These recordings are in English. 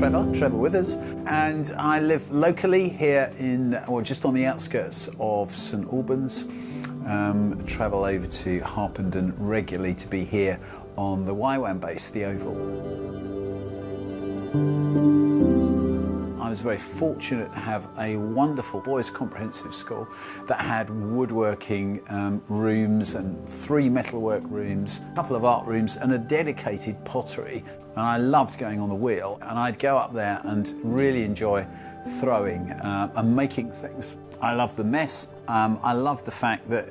Trevor Withers, and I live locally here just on the outskirts of St Albans. Travel over to Harpenden regularly to be here on the Wyatt base, the Oval. I was very fortunate to have a wonderful boys' comprehensive school that had woodworking rooms and 3 metalwork rooms, a couple of art rooms and a dedicated pottery. And I loved going on the wheel, and I'd go up there and really enjoy throwing and making things. I loved the mess. I loved the fact that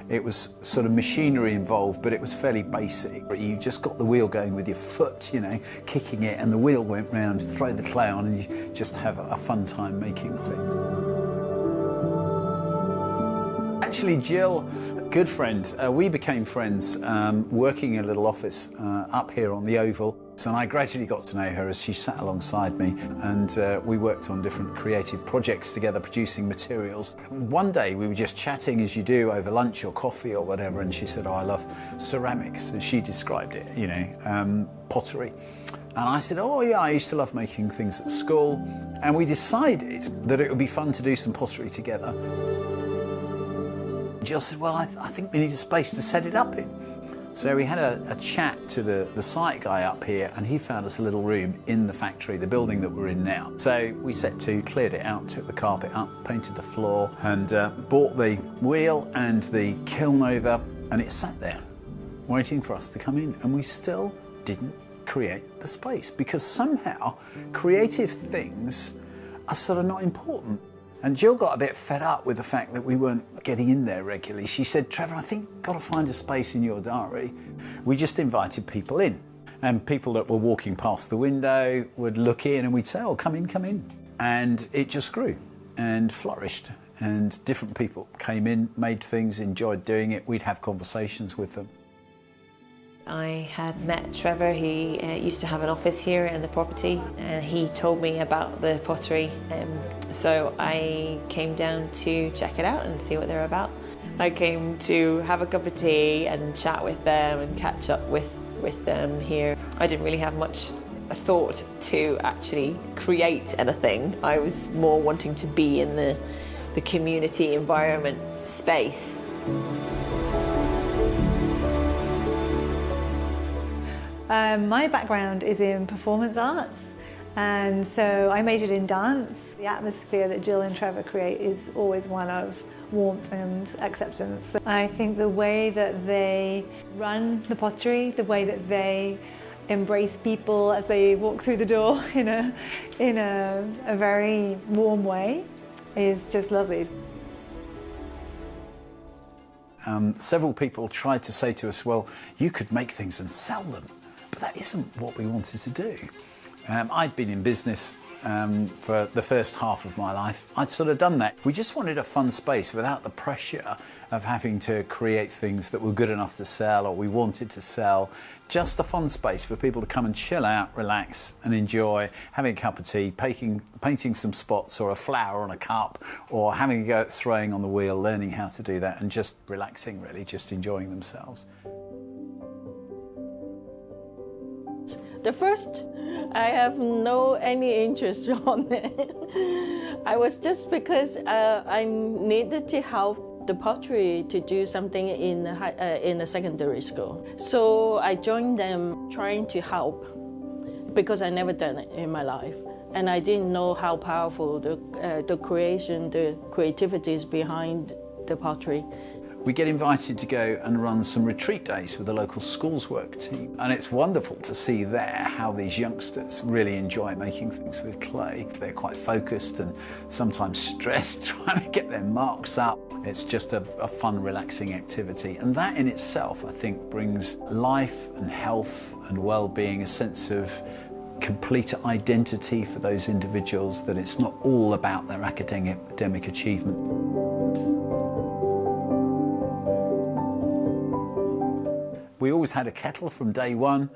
it was sort of machinery involved, but it was fairly basic. You just got the wheel going with your foot, you know, kicking it, and the wheel went round, throw the clay on, and you just have a fun time making things. Actually, Jill, a good friend, we became friends working in a little office up here on the Oval. And I gradually got to know her as she sat alongside me, and we worked on different creative projects together, producing materials. One day we were just chatting as you do over lunch or coffee or whatever, and she said, "Oh, I love ceramics," and she described it, you know, pottery. And I said, "Oh yeah, I used to love making things at school," and we decided that it would be fun to do some pottery together. Jill said, "Well, I think we need a space to set it up in." So we had a chat to the site guy up here, and he found us a little room in the factory, the building that we're in now. So we set to, cleared it out, took the carpet up, painted the floor, and brought the wheel and the kiln over, and it sat there waiting for us to come in, and we still didn't create the space because somehow creative things are sort of not important. And Jill got a bit fed up with the fact that we weren't getting in there regularly. She said, "Trevor, I think you've got to find a space in your diary." We just invited people in, and people that were walking past the window would look in, and we'd say, "Oh, come in, come in." And it just grew and flourished, and different people came in, made things, enjoyed doing it. We'd have conversations with them. I had met Trevor. He used to have an office here in the property, and he told me about the pottery. So I came down to check it out and see what they're about. I came to have a cup of tea and chat with them and catch up with them here. I didn't really have much thought to actually create anything. I was more wanting to be in the community environment space. My background is in performance arts, and so I majored in dance. The atmosphere that Jill and Trevor create is always one of warmth and acceptance. I think the way that they run the pottery, the way that they embrace people as they walk through the door in a very warm way is just lovely. Several people tried to say to us, "Well, you could make things and sell them." But that isn't what we wanted to do. I'd been in business for the first half of my life. I'd sort of done that. We just wanted a fun space without the pressure of having to create things that were good enough to sell or we wanted to sell. Just a fun space for people to come and chill out, relax and enjoy having a cup of tea, painting some spots or a flower on a cup, or having a go at throwing on the wheel, learning how to do that, and just relaxing really, just enjoying themselves. The first, I have any interest on it. I was just because I needed to help the pottery to do something in a secondary school. So I joined them trying to help because I never done it in my life. And I didn't know how powerful the creativity is behind the pottery. We get invited to go and run some retreat days with the local schools work team. And it's wonderful to see there how these youngsters really enjoy making things with clay. They're quite focused and sometimes stressed trying to get their marks up. It's just a fun, relaxing activity. And that in itself, I think, brings life and health and well-being, a sense of complete identity for those individuals, that it's not all about their academic achievement. We always had a kettle from day one,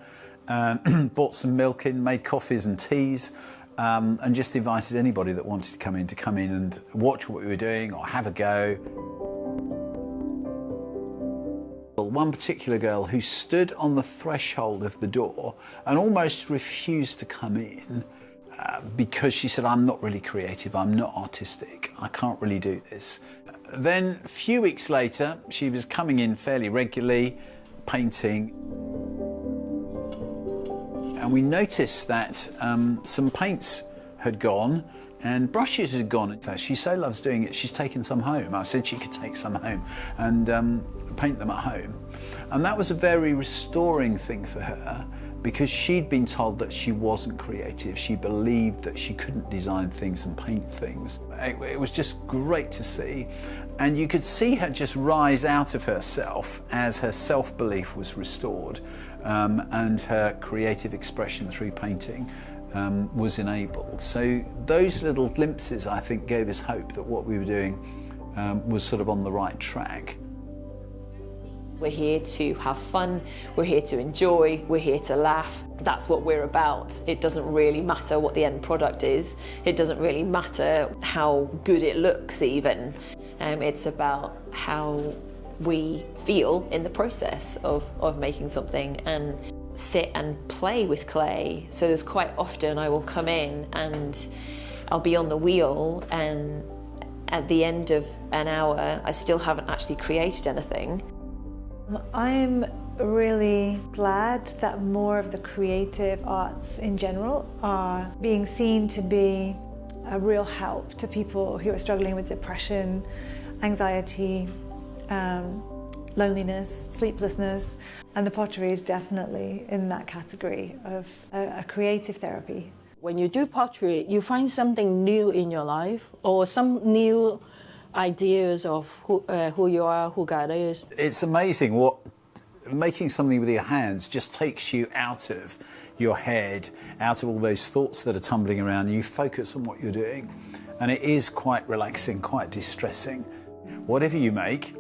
bought some milk in, made coffees and teas, and just invited anybody that wanted to come in and watch what we were doing or have a go. One particular girl who stood on the threshold of the door and almost refused to come in because she said, I'm not really creative, I'm not artistic, I can't really do this. Then a few weeks later, she was coming in fairly regularly, painting. And we noticed that some paints had gone and brushes had gone. In fact, she so loves doing it, she's taken some home. I said she could take some home and paint them at home. And that was a very restoring thing for her, because she'd been told that she wasn't creative. She believed that she couldn't design things and paint things. It was just great to see. And you could see her just rise out of herself as her self-belief was restored, and her creative expression through painting was enabled. So those little glimpses, I think, gave us hope that what we were doing was sort of on the right track. We're here to have fun, we're here to enjoy, we're here to laugh. That's what we're about. It doesn't really matter what the end product is. It doesn't really matter how good it looks even. It's about how we feel in the process of making something, and sit and play with clay. So there's quite often I will come in and I'll be on the wheel, and at the end of an hour I still haven't actually created anything. I'm really glad that more of the creative arts in general are being seen to be a real help to people who are struggling with depression, anxiety, loneliness, sleeplessness, and the pottery is definitely in that category of a creative therapy. When you do pottery, you find something new in your life, or some new ideas of who you are, who God is. It's amazing what making something with your hands just takes you out of your head, out of all those thoughts that are tumbling around, and you focus on what you're doing. And it is quite relaxing, quite distressing. Whatever you make,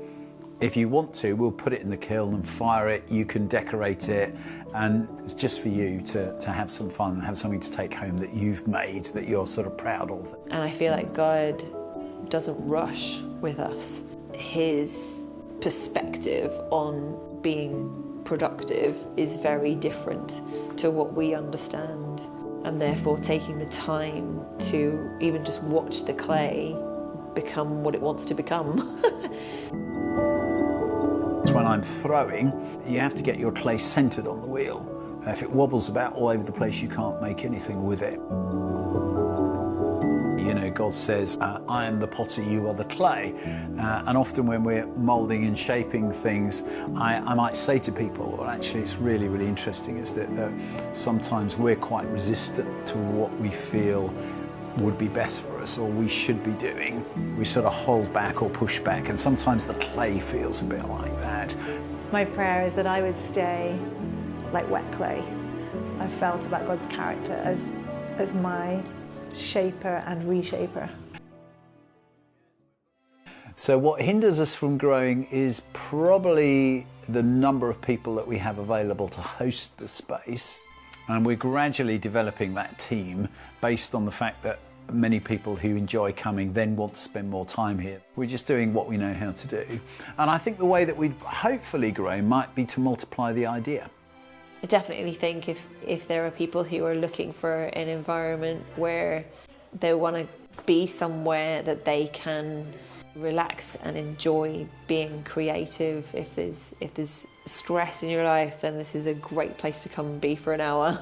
if you want to, we'll put it in the kiln and fire it, you can decorate it, and it's just for you to have some fun and have something to take home that you've made, that you're sort of proud of. And I feel like God doesn't rush with us. His perspective on being productive is very different to what we understand, and therefore taking the time to even just watch the clay become what it wants to become. When I'm throwing, you have to get your clay centred on the wheel. If it wobbles about all over the place, you can't make anything with it. You know, God says, I am the potter, you are the clay. And often when we're moulding and shaping things, I might say to people, well, actually it's really, really interesting, is that sometimes we're quite resistant to what we feel would be best for us or we should be doing. We sort of hold back or push back, and sometimes the clay feels a bit like that. My prayer is that I would stay like wet clay. I felt about God's character as my shaper and reshaper. So what hinders us from growing is probably the number of people that we have available to host the space, and we're gradually developing that team based on the fact that many people who enjoy coming then want to spend more time here. We're just doing what we know how to do, and I think the way that we'd hopefully grow might be to multiply the idea. I definitely think if there are people who are looking for an environment where they want to be somewhere that they can relax and enjoy being creative, if there's stress in your life, then this is a great place to come and be for an hour.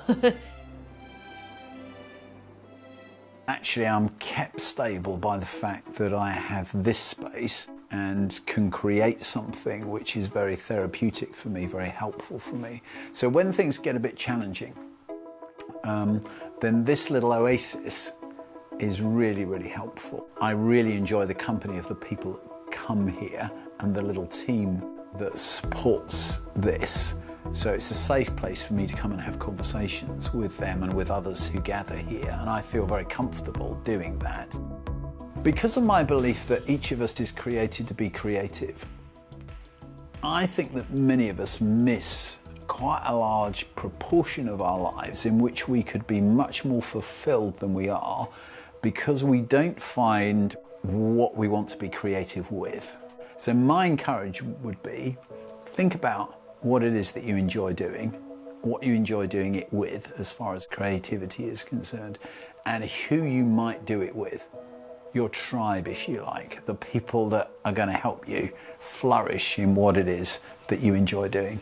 Actually, I'm kept stable by the fact that I have this space and can create something which is very therapeutic for me, very helpful for me. So when things get a bit challenging, then this little oasis is really, really helpful. I really enjoy the company of the people that come here and the little team that supports this. So it's a safe place for me to come and have conversations with them and with others who gather here, and I feel very comfortable doing that. Because of my belief that each of us is created to be creative, I think that many of us miss quite a large proportion of our lives in which we could be much more fulfilled than we are, because we don't find what we want to be creative with. So my encouragement would be, think about what it is that you enjoy doing, what you enjoy doing it with as far as creativity is concerned, and who you might do it with. Your tribe, if you like, the people that are going to help you flourish in what it is that you enjoy doing.